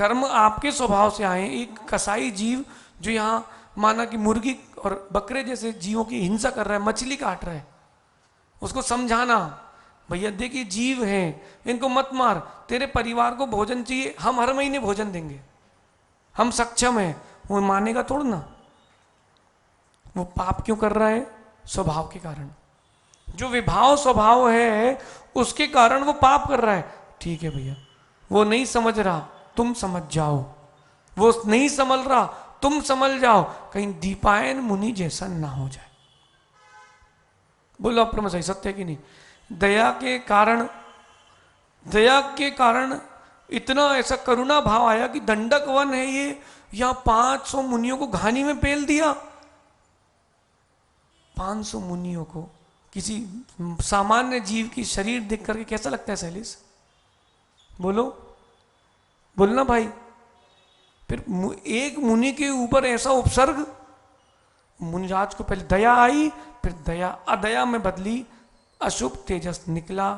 कर्म आपके स्वभाव से आए। एक कसाई जीव जो यहाँ माना कि मुर्गी और बकरे जैसे जीवों की हिंसा कर रहा है, मछली काट रहा है, उसको समझाना, भैया देखिए जीव हैं, इनको मत मार, तेरे परिवार को भोजन चाहिए, हम हर महीने भोजन देंगे, हम सक्षम हैं, वो मानेगा थोड़ा ना। वो पाप क्यों कर रहा है? स्वभाव के कारण। जो विभाव स्वभाव है उसके कारण वो पाप कर रहा है। ठीक है भैया, वो नहीं समझ रहा, तुम समझ जाओ, वो नहीं समझ रहा, तुम समझ जाओ, कहीं दीपायन मुनि जैसा ना हो जाए। बोलो आप सही, सत्य है कि नहीं? दया के कारण इतना ऐसा करुणा भाव आया कि दंडक वन है ये, यहां 500 मुनियों को घानी में पेल दिया। 500 मुनियों को, किसी सामान्य जीव की शरीर देख करके कैसा लगता है शैलेश? बोलो, बोलना भाई। फिर एक मुनि के ऊपर ऐसा उपसर्ग, मुनिराज को पहले दया आई, फिर दया अदया में बदली, अशुभ तेजस निकला,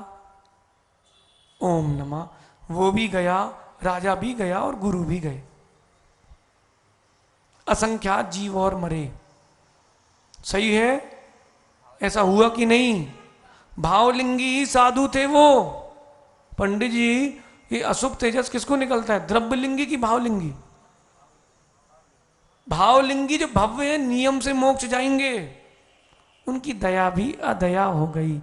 ओम नमः, वो भी गया, राजा भी गया और गुरु भी गए, असंख्यात जीव और मरे। सही है? ऐसा हुआ कि नहीं? भावलिंगी ही साधु थे वो। पंडित जी, ये अशुभ तेजस किसको निकलता है, द्रव्यलिंगी की भावलिंगी? भावलिंगी जो भव्य है, नियम से मोक्ष जाएंगे, उनकी दया भी अदया हो गई।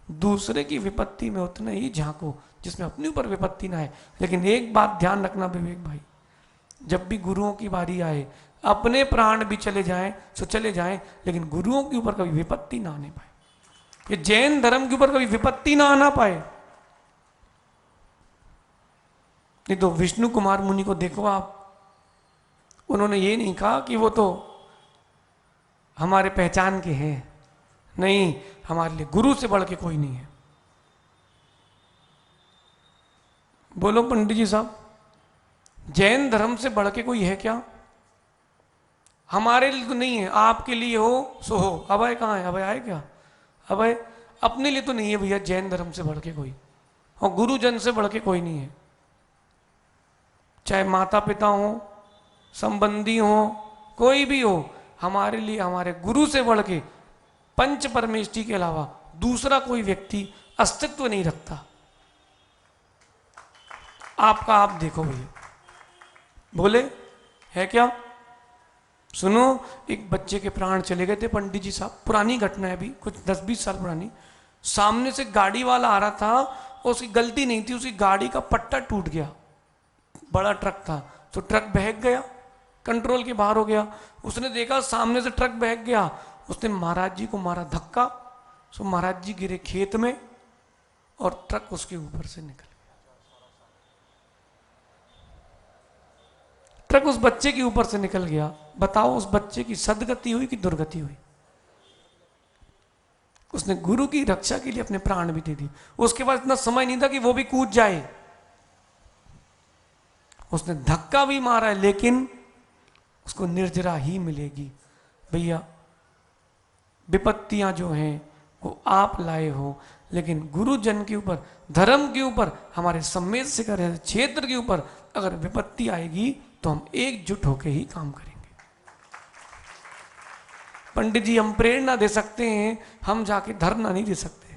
दूसरे की विपत्ति में उतने ही झांको जिसमें अपने ऊपर विपत्ति ना है। लेकिन एक बात ध्यान रखना विवेक भाई, जब भी गुरुओं की बारी आए, अपने प्राण भी चले जाएं तो चले जाएं, लेकिन गुरुओं के ऊपर कभी विपत्ति ना आने पाए, ये जैन धर्म के ऊपर कभी विपत्ति ना आना पाए। नहीं तो विष्णु कुमार मुनि को देखो आप, उन्होंने ये नहीं कहा कि वो तो हमारे पहचान के हैं, नहीं, हमारे लिए गुरु से बढ़ के कोई नहीं है। बोलो पंडित जी साहब, जैन धर्म से बढ़ के कोई है क्या? हमारे लिए तो नहीं है, आपके लिए हो सो हो। अभय कहाँ है? अभय आए क्या? अभय, अपने लिए तो नहीं है भैया जैन धर्म से बढ़ के कोई, और गुरुजन से बढ़ के कोई नहीं है। चाहे माता पिता हो, संबंधी हो, कोई भी हो, हमारे लिए हमारे गुरु से बढ़ के पंच परमेष्टि के अलावा दूसरा कोई व्यक्ति अस्तित्व नहीं रखता। आपका आप देखो भैया, बोले है क्या? सुनो, एक बच्चे के प्राण चले गए थे पंडित जी साहब, पुरानी घटना है, अभी कुछ 10-20 साल पुरानी। सामने से गाड़ी वाला आ रहा था, उसकी गलती नहीं थी, उसकी गाड़ी का पट्टा टूट गया, बड़ा ट्रक था, तो ट्रक बहक गया, कंट्रोल के बाहर हो गया। उसने देखा सामने से ट्रक बहक गया, उसने महाराज जी को मारा धक्का, सो महाराज जी गिरे खेत में और ट्रक उसके ऊपर से निकल गया। ट्रक उस बच्चे के ऊपर से निकल गया। बताओ उस बच्चे की सदगति हुई कि दुर्गति हुई? उसने गुरु की रक्षा के लिए अपने प्राण भी दे दिए। उसके पास इतना समय नहीं था कि वो भी कूद जाए, उसने धक्का भी मारा है, लेकिन उसको निर्जरा ही मिलेगी। भैया, विपत्तियां जो हैं वो आप लाए हो, लेकिन गुरुजन के ऊपर, धर्म के ऊपर, हमारे सम्मेद से कर क्षेत्र के ऊपर अगर विपत्ति आएगी तो हम एकजुट होकर ही काम करेंगे। पंडित जी हम प्रेरणा दे सकते हैं, हम जाके धरना नहीं दे सकते।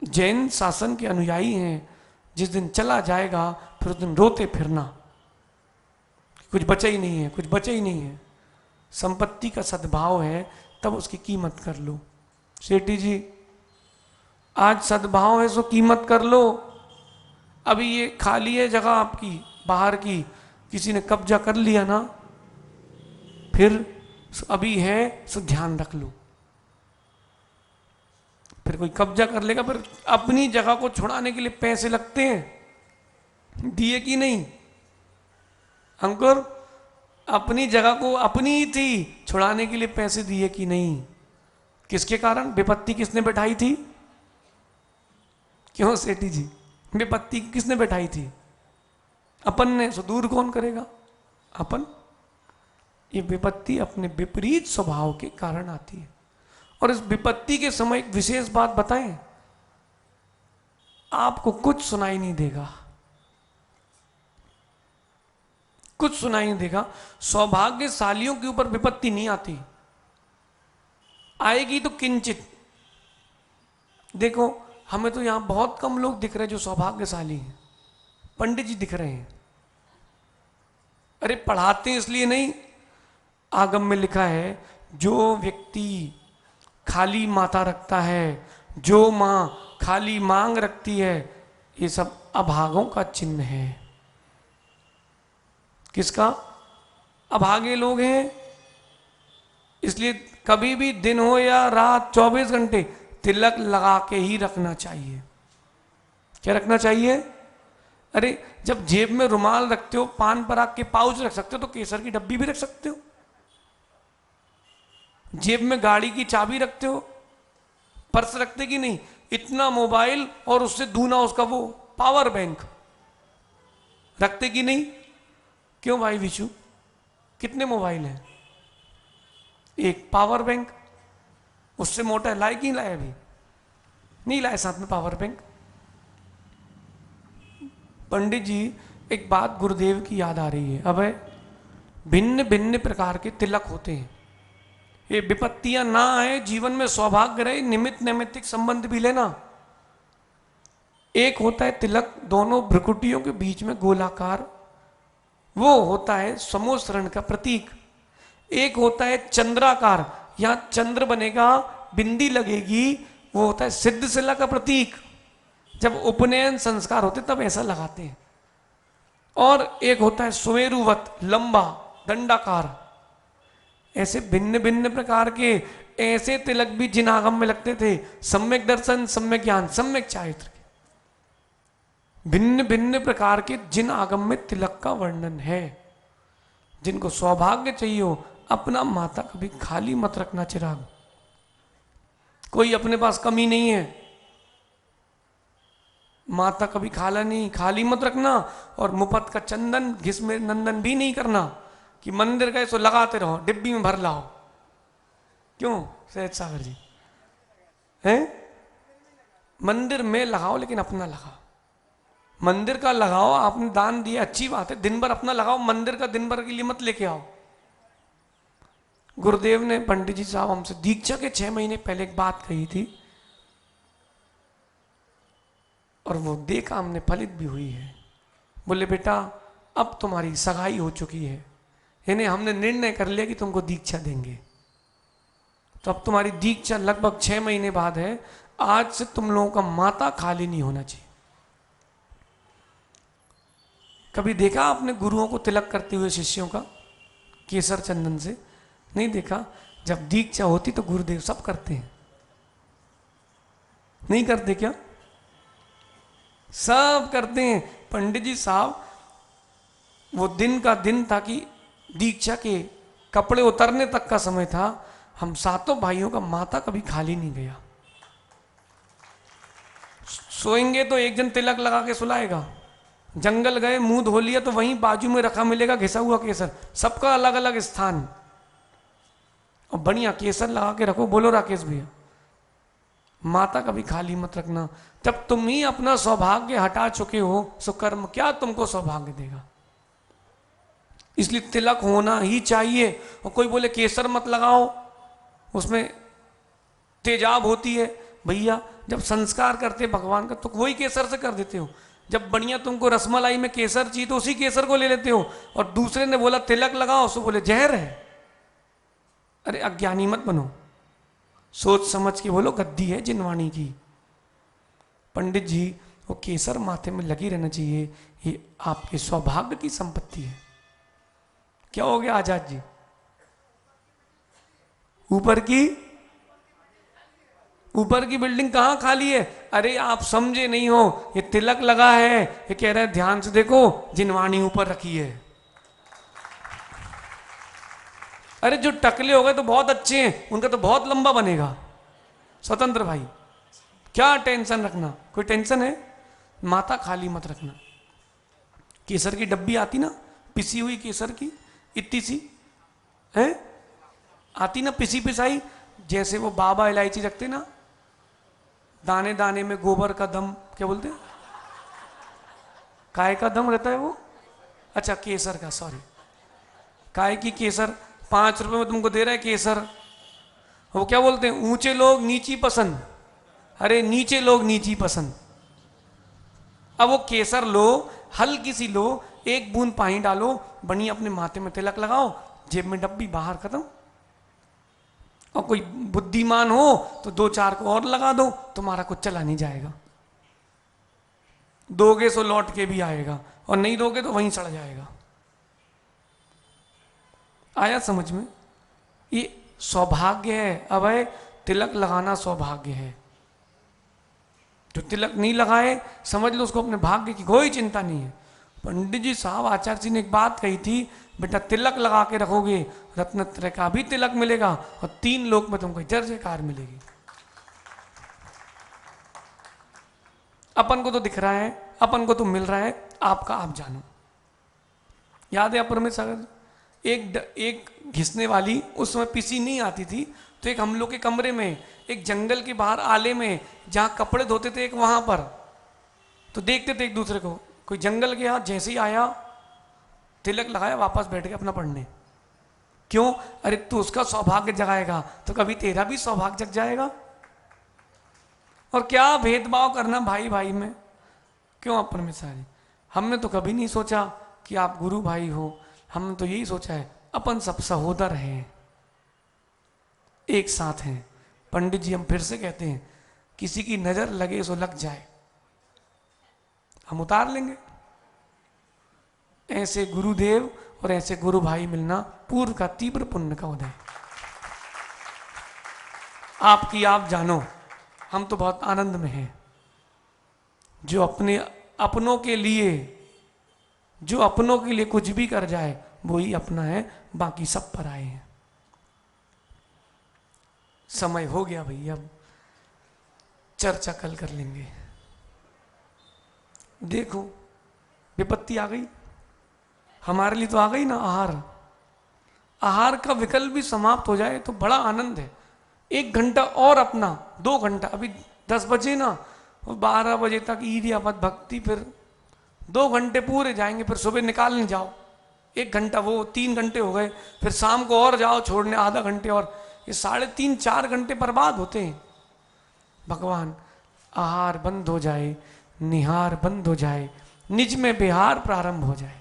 जैन शासन के अनुयायी हैं, जिस दिन चला जाएगा फिर उस दिन रोते फिरना, कुछ बचा ही नहीं है, कुछ बचा ही नहीं है। संपत्ति का सद्भाव है तब उसकी कीमत कर लो। सेठी जी, आज सद्भाव है सो कीमत कर लो। अभी ये खाली है जगह आपकी बाहर की, किसी ने कब्जा कर लिया ना, फिर अभी है सो ध्यान रख लो। फिर कोई कब्जा कर लेगा, फिर अपनी जगह को छुड़ाने के लिए पैसे लगते हैं, दिए कि नहीं अंकुर? अपनी जगह को अपनी ही थी, छुड़ाने के लिए पैसे दिए कि नहीं? किसके कारण? विपत्ति किसने बैठाई थी? क्यों सेठी जी, विपत्ति किसने बैठाई थी? अपन ने। सो दूर कौन करेगा? अपन। ये विपत्ति अपने विपरीत स्वभाव के कारण आती है। और इस विपत्ति के समय एक विशेष बात बताएं, आपको कुछ सुनाई नहीं देगा, कुछ सुनाई नहीं देगा। सौभाग्यशालियों के ऊपर विपत्ति नहीं आती, आएगी तो किंचित। देखो हमें तो यहां बहुत कम लोग दिख रहे हैं जो सौभाग्यशाली हैं। पंडित जी दिख रहे हैं। अरे पढ़ाते हैं इसलिए नहीं, आगम में लिखा है जो व्यक्ति खाली माता रखता है, जो मां खाली मांग रखती है, ये सब अभागों का चिन्ह है। किसका? अभागे लोग हैं। इसलिए कभी भी दिन हो या रात 24 घंटे तिलक लगा के ही रखना चाहिए। क्या रखना चाहिए? अरे जब जेब में रुमाल रखते हो, पान पराग के पाउच रख सकते हो, तो केसर की डब्बी भी रख सकते हो। जेब में गाड़ी की चाबी रखते हो, पर्स रखते कि नहीं? इतना मोबाइल और उससे दूना उसका वो पावर बैंक रखते कि नहीं? क्यों भाई विशु, कितने मोबाइल हैं? एक पावर बैंक, उससे मोटा लाए कि नहीं लाए? अभी नहीं लाए साथ में पावर बैंक। पंडित जी एक बात गुरुदेव की याद आ रही है। अब भिन्न भिन्न प्रकार के तिलक होते हैं। ये विपत्तियां ना आए, जीवन में सौभाग्य रहे, निमित्त नैमित्तिक संबंध भी लेना। एक होता है तिलक दोनों भ्रुकुटियों के बीच में गोलाकार, वो होता है समोसरण का प्रतीक। एक होता है चंद्राकार, यहां चंद्र बनेगा, बिंदी लगेगी, वो होता है सिद्ध शिला का प्रतीक। जब उपनयन संस्कार होते तब ऐसा लगाते हैं। और एक होता है सुमेरुवत, लंबा दंडाकार। ऐसे भिन्न भिन्न प्रकार के ऐसे तिलक भी जिन आगम में लगते थे, सम्यक दर्शन, सम्यक ज्ञान, सम्यक चारित्र के, भिन्न भिन्न प्रकार के जिन आगम में तिलक का वर्णन है। जिनको सौभाग्य चाहिए हो, अपना माता कभी खाली मत रखना चिराग। कोई अपने पास कमी नहीं है, माता कभी खाला नहीं, खाली मत रखना। और मुफ्त का चंदन घिस में नंदन भी नहीं करना कि मंदिर गए सो लगाते रहो, डिब्बी में भर लाओ। क्यों सहज सागर जी? हैं? मंदिर में लगाओ लेकिन अपना लगाओ। मंदिर का लगाओ, आपने दान दिया अच्छी बात है, दिन भर अपना लगाओ, मंदिर का दिन भर के लिए मत लेके आओ। गुरुदेव ने, पंडित जी साहब हमसे दीक्षा के 6 महीने पहले एक बात कही थी, और वो देखा हमने, फलित भी हुई है। बोले बेटा अब तुम्हारी सगाई हो चुकी है, यानी हमने निर्णय कर लिया कि तुमको दीक्षा देंगे। तो अब तुम्हारी दीक्षा लगभग 6 महीने बाद है। आज से तुम लोगों का माता खाली नहीं होना चाहिए। कभी देखा आपने गुरुओं को तिलक करते हुए शिष्यों का केसर चंदन से? नहीं देखा। जब दीक्षा होती तो गुरुदेव सब करते हैं, नहीं करते क्या? सब करते हैं। पंडित जी साहब, वो दिन का दिन था कि दीक्षा के कपड़े उतरने तक का समय था। हम सातों भाइयों का माता कभी खाली नहीं गया। सोएंगे तो एक जन तिलक लगा के सुलाएगा, जंगल गए मुंह धो लिया तो वहीं बाजू में रखा मिलेगा घिसा हुआ केसर, सबका अलग अलग स्थान। और बढ़िया केसर लगा के रखो। बोलो राकेश भैया, माता कभी खाली मत रखना। जब तुम ही अपना सौभाग्य हटा चुके हो, सो कर्म क्या तुमको सौभाग्य देगा? इसलिए तिलक होना ही चाहिए। और कोई बोले केसर मत लगाओ, उसमें तेजाब होती है। भैया जब संस्कार करते भगवान का तो वही केसर से कर देते हो। जब बढ़िया तुमको रसमलाई में केसर चाहिए तो उसी केसर को ले लेते हो। और दूसरे ने बोला तिलक लगाओ, सो बोले जहर है। अरे अज्ञानी मत बनो, सोच समझ के बोलो, गद्दी है जिनवाणी की। पंडित जी, वो केसर माथे में लगी रहना चाहिए, ये आपके सौभाग्य की संपत्ति है। क्या हो गया आजाद जी? ऊपर की बिल्डिंग कहां खाली है? अरे आप समझे नहीं हो, ये तिलक लगा है, ये कह रहे हैं ध्यान से देखो, जिनवाणी ऊपर रखी है। अरे जो टकले हो गए तो बहुत अच्छे हैं, उनका तो बहुत लंबा बनेगा। स्वतंत्र भाई, क्या टेंशन रखना? कोई टेंशन है? माता खाली मत रखना। केसर की डब्बी आती ना, पिसी हुई केसर की, इतनी सी है आती ना, पिसी पिसाई, जैसे वो बाबा इलायची रखते ना, दाने दाने में गोबर का दम, क्या बोलते हैं, काय का दम रहता है वो? अच्छा केसर का, सॉरी। काय की केसर, 5 रुपए में तुमको दे रहा है केसर। वो क्या बोलते हैं, ऊंचे लोग नीची पसंद, अरे नीचे लोग नीची पसंद। अब वो केसर लो, हल्की सी लो, 1 बूंद पानी डालो, बनी अपने माथे में तिलक लगाओ, जेब में डब्बी, बाहर खत्म। और कोई बुद्धिमान हो तो 2-4 को और लगा दो, तुम्हारा कुछ चला नहीं जाएगा। दोगे सो लौट के भी आएगा, और नहीं दोगे तो वहीं सड़ जाएगा। आया समझ में? ये सौभाग्य है। अब है तिलक लगाना सौभाग्य है। जो तिलक नहीं लगाए समझ लो उसको अपने भाग्य की कोई चिंता नहीं है। पंडित जी साहब, आचार्य जी ने एक बात कही थी, बेटा तिलक लगा के रखोगे रत्नत्रय का भी तिलक मिलेगा और 3 लोक में तुमको जय जयकार मिलेगी। अपन को तो दिख रहा है, अपन को तो मिल रहा है, आपका आप जानो। याद है अपर में सागर एक घिसने वाली, उस समय पीसी नहीं आती थी, तो एक हम लोग के कमरे में, एक जंगल के बाहर आले में जहाँ कपड़े धोते थे, एक वहाँ पर, तो देखते थे एक दूसरे को। कोई जंगल गया, जैसे ही आया तिलक लगाया, वापस बैठ गया अपना पढ़ने। क्यों? अरे तू उसका सौभाग्य जगाएगा तो कभी तेरा भी सौभाग्य जग जाएगा। और क्या भेदभाव करना भाई भाई में, क्यों अपन में सारे। हमने तो कभी नहीं सोचा कि आप गुरु भाई हो, हमने तो यही सोचा है अपन सब सहोदर हैं, एक साथ हैं। पंडित जी हम फिर से कहते हैं, किसी की नजर लगे सो लग जाए, हम उतार लेंगे। ऐसे गुरुदेव और ऐसे गुरु भाई मिलना पूर्व का तीव्र पुण्य का उदय। आपकी आप जानो, हम तो बहुत आनंद में हैं। जो अपनों के लिए कुछ भी कर जाए वो ही अपना है, बाकी सब पराए हैं। समय हो गया भैया, अब चर्चा कल कर लेंगे। देखो विपत्ति आ गई, हमारे लिए तो आ गई ना। आहार का विकल्प भी समाप्त हो जाए तो बड़ा आनंद है। 1 घंटा और अपना, 2 घंटा, अभी 10 बजे ना, 12 बजे तक ईर्यावत भक्ति, फिर 2 घंटे पूरे जाएंगे, फिर सुबह निकालने जाओ 1 घंटा, वो 3 घंटे हो गए, फिर शाम को और जाओ छोड़ने आधा घंटे, और ये 3.5-4 घंटे बर्बाद होते हैं। भगवान, आहार बंद हो जाए, निहार बंद हो जाए, निज में बिहार प्रारंभ हो जाए।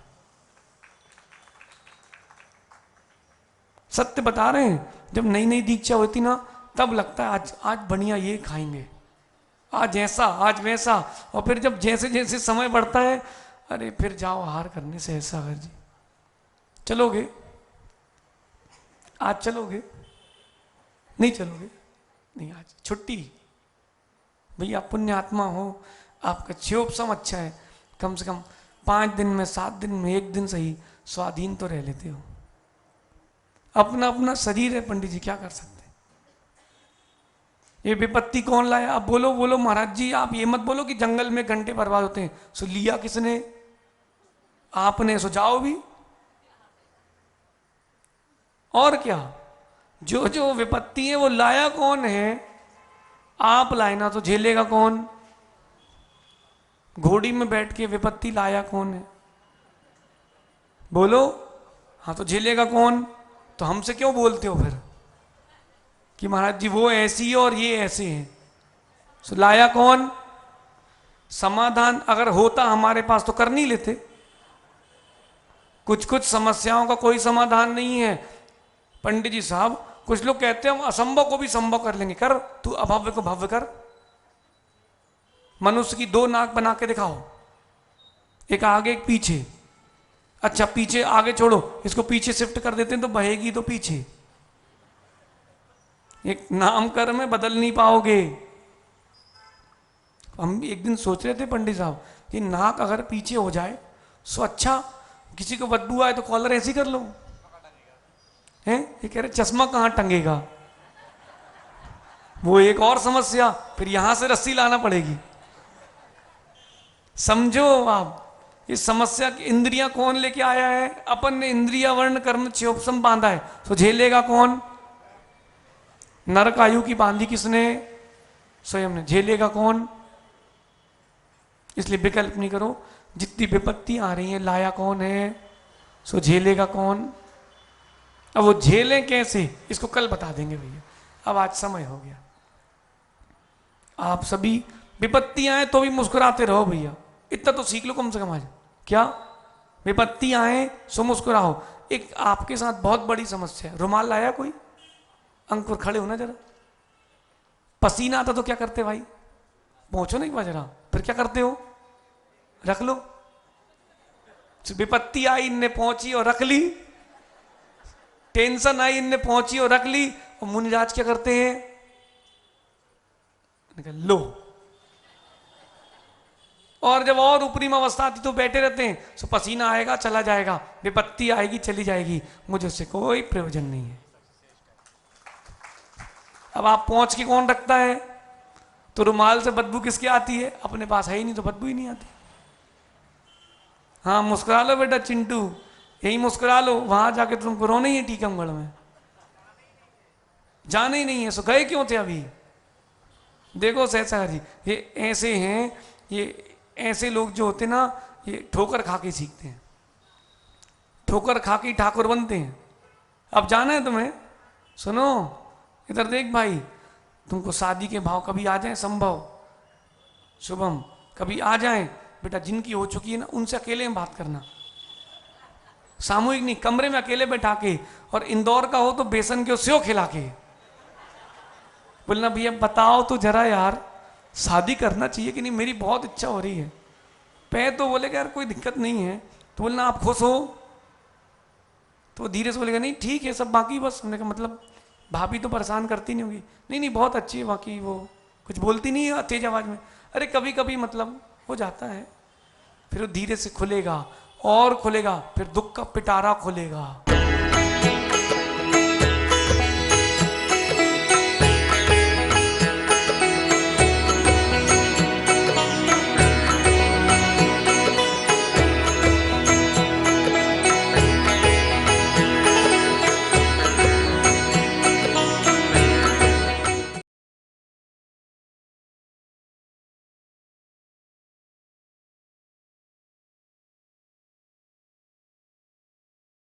सत्य बता रहे हैं, जब नई नई दीक्षा होती ना, तब लगता है आज बढ़िया ये खाएंगे, आज ऐसा आज वैसा। और फिर जब जैसे जैसे समय बढ़ता है, अरे फिर जाओ आहार करने से ऐसा। अगर जी चलोगे, आज चलोगे? नहीं चलोगे? नहीं, आज छुट्टी। भैया पुण्य आत्मा हो, आपका क्षोभसम अच्छा है, कम से कम 5 दिन में, 7 दिन में, 1 दिन सही स्वाधीन तो रह लेते हो। अपना अपना शरीर है पंडित जी, क्या कर सकते हैं। ये विपत्ति कौन लाया? अब बोलो बोलो महाराज जी, आप ये मत बोलो कि जंगल में घंटे बर्बाद होते हैं। सो लिया किसने? आपने। सो जाओ भी। और क्या, जो जो विपत्ति है वो लाया कौन है? आप लाए ना, तो झेलेगा कौन? घोड़ी में बैठ के विपत्ति लाया कौन है? बोलो। हाँ, तो झेलेगा कौन? तो हमसे क्यों बोलते हो फिर कि महाराज जी वो ऐसी है और ये ऐसे हैं? सो लाया कौन? समाधान अगर होता हमारे पास तो कर नहीं लेते। कुछ कुछ समस्याओं का कोई समाधान नहीं है पंडित जी साहब। कुछ लोग कहते हैं हम असंभव को भी संभव कर लेंगे। कर, तू अभव्य को भव्य कर। मनुष्य की 2 नाक बना के दिखाओ, एक आगे एक पीछे। अच्छा, पीछे आगे छोड़ो, इसको पीछे शिफ्ट कर देते हैं तो बहेगी तो पीछे। एक नामकरण में बदल नहीं पाओगे। हम एक दिन सोच रहे थे पंडित साहब, ये नाक अगर पीछे हो जाए सो अच्छा, किसी को बदबू आए तो कॉलर ऐसे कर लो हैं। ये कह रहे चश्मा कहाँ टंगेगा, वो एक और समस्या, फिर यहां से रस्सी लाना पड़ेगी। समझो आप, इस समस्या की इंद्रियां कौन लेके आया है? अपन ने इंद्रिया वर्ण कर्म क्षोभसम बांधा है, तो झेलेगा कौन? नरक आयु की बांधी किसने? स्वयं ने। झेलेगा कौन? इसलिए विकल्प नहीं करो। जितनी विपत्ति आ रही है लाया कौन है? सो झेलेगा कौन? अब वो झेलें कैसे, इसको कल बता देंगे भैया, अब आज समय हो गया। आप सभी विपत्ति आए तो भी मुस्कुराते रहो भैया, इतना तो सीख लो कम से कम आज। क्या विपत्ति आए सो मुस्कुराओ। एक आपके साथ बहुत बड़ी समस्या है, रुमाल लाया कोई? अंकुर खड़े हो ना जरा। पसीना आता तो क्या करते भाई? पहुंचो नहीं जरा, फिर क्या करते हो? रख लो। विपत्ति आई इनने पहुंची और रख ली, टेंशन आई इनने पहुंची और रख ली, और मुनिराज क्या करते हैं? लो। और जब और ऊपरी में अवस्था आती तो बैठे रहते हैं, सो पसीना आएगा चला जाएगा, विपत्ति आएगी चली जाएगी, मुझे उससे कोई प्रयोजन नहीं है। अब आप पहुंच के कौन रखता है? तो रुमाल से बदबू किसके आती है? अपने पास है ही नहीं तो बदबू ही नहीं आती। हाँ मुस्कुरा लो बेटा चिंटू, यही मुस्कुरा लो, वहां जाके तुमको रोना ही है टीकमगढ़ में, जाना ही नहीं है। सो गए क्यों थे अभी? देखो सहसा जी, ये ऐसे हैं, ये ऐसे लोग जो होते ना, ये ठोकर खा के सीखते हैं, ठोकर खा के ठाकुर बनते हैं। अब जाना है तुम्हें? सुनो इधर देख भाई, तुमको शादी के भाव कभी आ जाए संभव, शुभम कभी आ जाए बेटा, जिनकी हो चुकी है ना उनसे अकेले में बात करना, सामूहिक नहीं, कमरे में अकेले बैठा के, और इंदौर का हो तो बेसन के सेव खिला के बोलना भैया बताओ तो जरा यार, शादी करना चाहिए कि नहीं, मेरी बहुत इच्छा हो रही है। पे तो बोलेगा यार कोई दिक्कत नहीं है, तो बोलना आप खुश हो, तो धीरे से बोलेगा नहीं ठीक है सब, बाकी बस। हमने कहा मतलब भाभी तो परेशान करती नहीं होगी? नहीं नहीं बहुत अच्छी है, बाकी वो कुछ बोलती नहीं है तेज आवाज में। अरे कभी कभी मतलब हो जाता है। फिर वो धीरे से खुलेगा और खुलेगा, फिर दुख का पिटारा खुलेगा।